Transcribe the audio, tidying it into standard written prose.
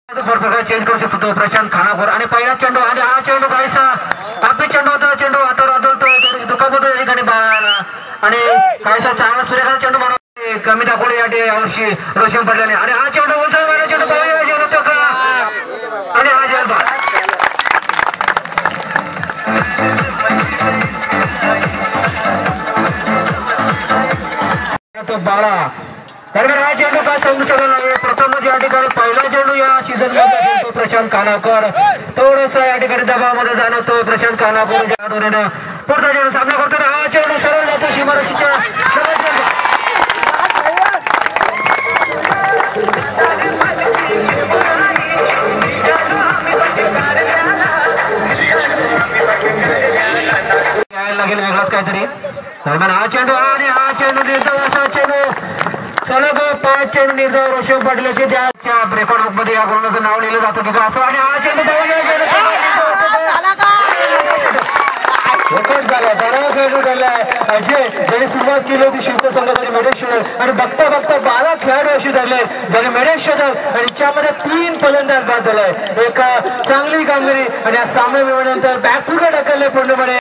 change करू शकतो प्रशांत खानापूर आणि पहिला चेंडू आणि हा चेंडू काहीसा आपली चेंडू होता चेंडू हातावर आदळतोय दुखापत या ठिकाणी बाळाला आणि काहीसा चांगला सूर्यकांत चेंडू म्हणून कमी दाखवले यावर्षी रोशन पडल्याने आणि हा चेंडू उंचावला चेंडू होतो का आणि हा जेल बाळा दरम्यान हा चेंडू काय समजू शकला नाही प्रथमच या ठिकाणी पहिला चेंडू या सीझन मध्ये तो प्रशांत खानापूर थोडंसं या ठिकाणी दबावामध्ये जाणवतो प्रशांत खानापूर पुढचा चेंडू सामना करतो हा चेंडू सरळ जातो सीमारक्षीच्या लागेल वेगळाच काहीतरी दरम्यान हा चेंडू आणि हा चेंडू निर्धाव असा चेंडू सलग 5 चेंडू निर्धाव रोशन पाटलाचे त्याच्या रेकॉर्ड बुक मध्ये या गोलंदाजाचं नाव लिहिलं जातं की असं आणि हा चेंडू रेकॉर्ड झाला बरा खेळाडू झालाय अजय ज्याने सुरुवात केली होती शिवक संघासाठी मेडल शोधल आणि बघता बघता 12 खेळाडू अशी धरले ज्याने मेडल शोधल आणि त्यामध्ये 3 फलंदाज बाद झालाय एक चांगली कामगिरी आणि या सामना मिळवल्यानंतर बॅकफुटला ढकलले पूर्णपणे